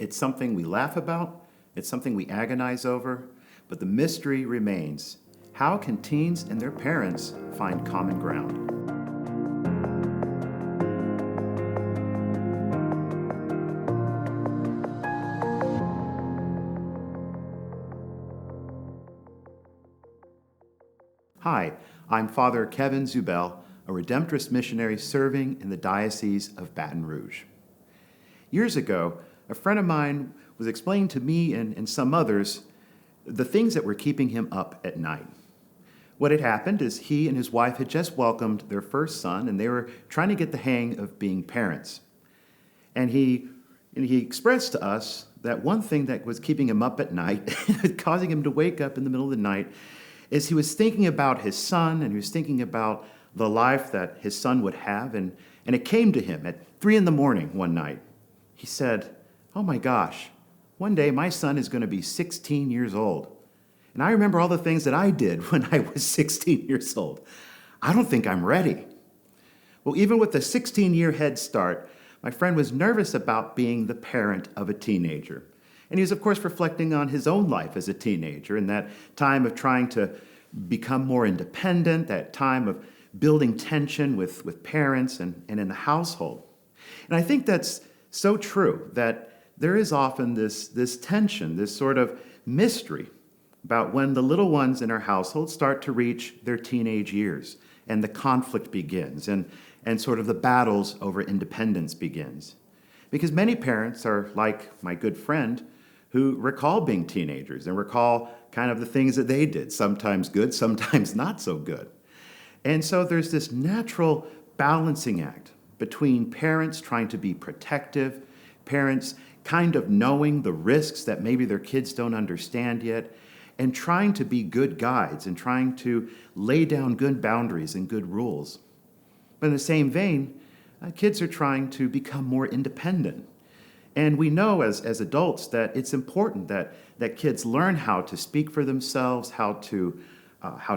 It's something we laugh about, it's something we agonize over, but the mystery remains. How can teens and their parents find common ground? Hi, I'm Father Kevin Zubel, a Redemptorist missionary serving in the Diocese of Baton Rouge. Years ago, a friend of mine was explaining to me and some others the things that were keeping him up at night. What had happened is he and his wife had just welcomed their first son, and they were trying to get the hang of being parents. And he expressed to us that one thing that was keeping him up at night, causing him to wake up in the middle of the night, is he was thinking about his son, and he was thinking about the life that his son would have, and it came to him at 3 a.m. one night. He said, "Oh my gosh, one day my son is going to be 16 years old. And I remember all the things that I did when I was 16 years old. I don't think I'm ready." Well, even with a 16-year head start, my friend was nervous about being the parent of a teenager. And he was, of course, reflecting on his own life as a teenager and that time of trying to become more independent, that time of building tension with parents and in the household. And I think that's so true, that there is often this tension, this sort of mystery about when the little ones in our household start to reach their teenage years and the conflict begins and sort of the battles over independence begins. Because many parents are like my good friend who recall being teenagers and recall kind of the things that they did, sometimes good, sometimes not so good. And so there's this natural balancing act between parents trying to be protective, parents kind of knowing the risks that maybe their kids don't understand yet, and trying to be good guides and trying to lay down good boundaries and good rules. But in the same vein, kids are trying to become more independent. And we know as adults that it's important that kids learn how to speak for themselves, how to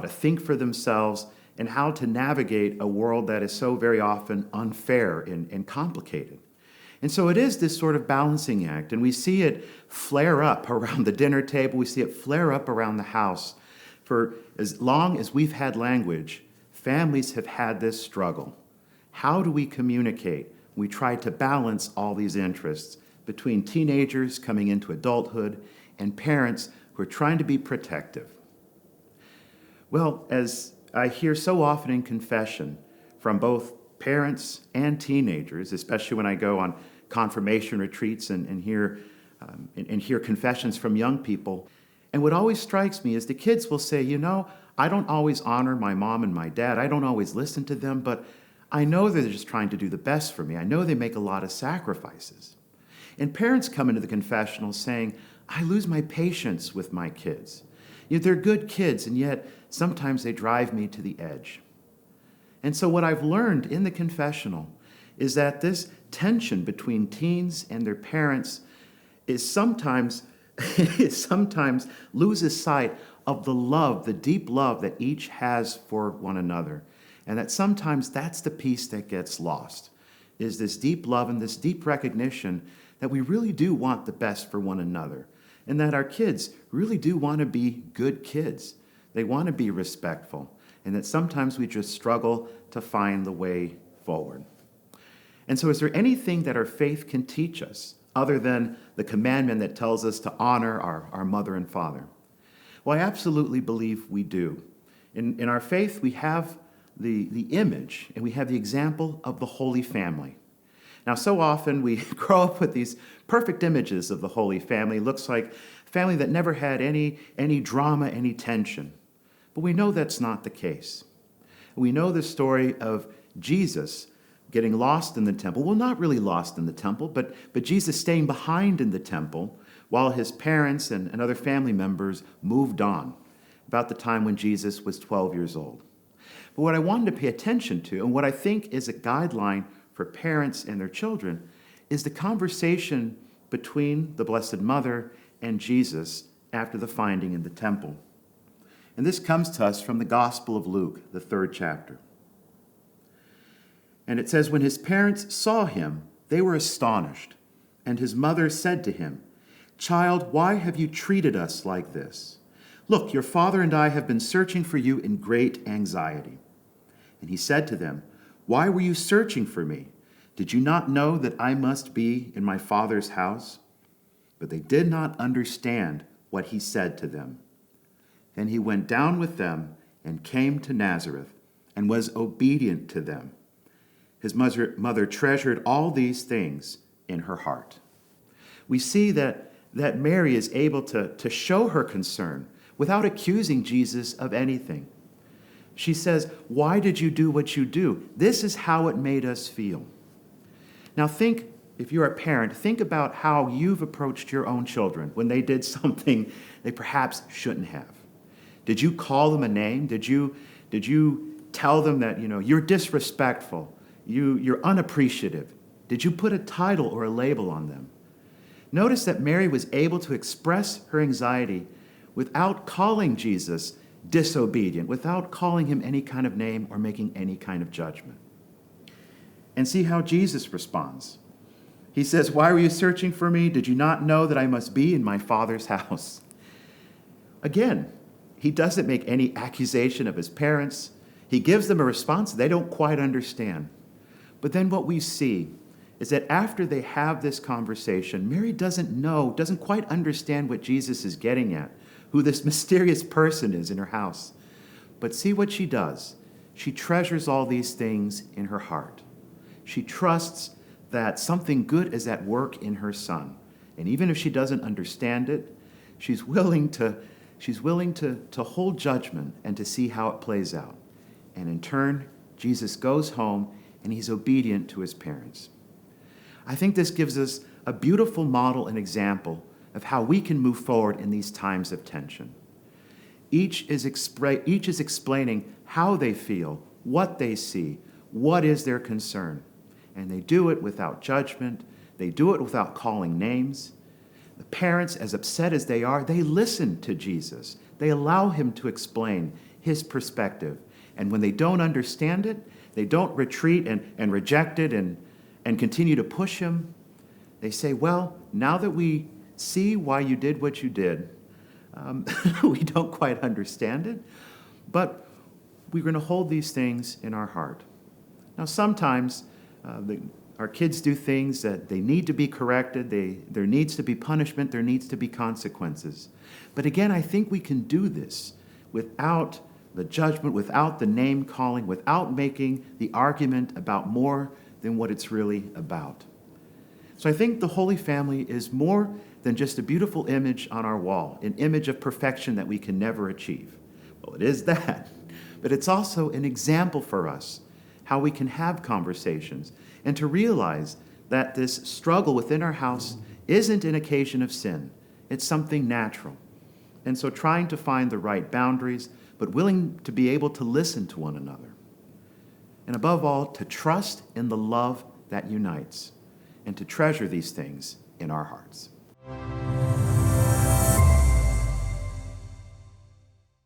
think for themselves, and how to navigate a world that is so very often unfair and complicated. And so it is this sort of balancing act, and we see it flare up around the dinner table, we see it flare up around the house. For as long as we've had language, families have had this struggle. How do we communicate? We try to balance all these interests between teenagers coming into adulthood and parents who are trying to be protective. Well, as I hear so often in confession from both parents and teenagers, especially when I go on confirmation retreats and hear confessions from young people, and what always strikes me is the kids will say, I don't always honor my mom and my dad, I don't always listen to them, but I know they're just trying to do the best for me. I know they make a lot of sacrifices. And parents come into the confessional saying, I lose my patience with my kids. They're good kids, and yet sometimes they drive me to the edge. And so what I've learned in the confessional is that this tension between teens and their parents is sometimes loses sight of the love, the deep love that each has for one another. And that sometimes that's the piece that gets lost, is this deep love and this deep recognition that we really do want the best for one another, and that our kids really do want to be good kids. They want to be respectful, and that sometimes we just struggle to find the way forward. And so is there anything that our faith can teach us other than the commandment that tells us to honor our mother and father? Well, I absolutely believe we do. In our faith, we have the image and we have the example of the Holy Family. Now, so often we grow up with these perfect images of the Holy Family. It looks like a family that never had any drama, any tension. But we know that's not the case. We know the story of Jesus getting lost in the temple. Well, not really lost in the temple, but Jesus staying behind in the temple while his parents and other family members moved on, about the time when Jesus was 12 years old. But what I wanted to pay attention to, and what I think is a guideline for parents and their children, is the conversation between the Blessed Mother and Jesus after the finding in the temple. And this comes to us from the Gospel of Luke, the 3rd chapter. And it says, when his parents saw him, they were astonished, And his mother said to him, "Child, why have you treated us like this? Look, your father and I have been searching for you in great anxiety." And he said to them, "Why were you searching for me? Did you not know that I must be in my father's house?" But they did not understand what he said to them. Then he went down with them and came to Nazareth and was obedient to them. His mother treasured all these things in her heart. We see that Mary is able to show her concern without accusing Jesus of anything. She says, "Why did you do what you do? This is how it made us feel." Now think, if you're a parent, think about how you've approached your own children when they did something they perhaps shouldn't have. Did you call them a name? Did you tell them that, you're disrespectful, you're unappreciative? Did you put a title or a label on them? Notice that Mary was able to express her anxiety without calling Jesus disobedient, without calling him any kind of name or making any kind of judgment. And see how Jesus responds. He says, "Why were you searching for me? Did you not know that I must be in my Father's house?" Again, he doesn't make any accusation of his parents. He gives them a response they don't quite understand. But then what we see is that after they have this conversation, Mary doesn't quite understand what Jesus is getting at, who this mysterious person is in her house. But see what she does. She treasures all these things in her heart. She trusts that something good is at work in her son. And even if she doesn't understand it, she's willing to hold judgment and to see how it plays out. And in turn, Jesus goes home and he's obedient to his parents. I think this gives us a beautiful model and example of how we can move forward in these times of tension. Each is explaining how they feel, what they see, what is their concern. And they do it without judgment. They do it without calling names. The parents, as upset as they are, they listen to Jesus. They allow him to explain his perspective. And when they don't understand it, they don't retreat and reject it and continue to push him. They say, "Well, now that we see why you did what you did, we don't quite understand it, but we're going to hold these things in our heart." Now, sometimes our kids do things that they need to be corrected. There needs to be punishment. There needs to be consequences. But again, I think we can do this without the judgment, without the name calling, without making the argument about more than what it's really about. So I think the Holy Family is more than just a beautiful image on our wall, an image of perfection that we can never achieve. Well, it is that, but it's also an example for us how we can have conversations and to realize that this struggle within our house isn't an occasion of sin. It's something natural. And so trying to find the right boundaries, but willing to be able to listen to one another. And above all, to trust in the love that unites and to treasure these things in our hearts.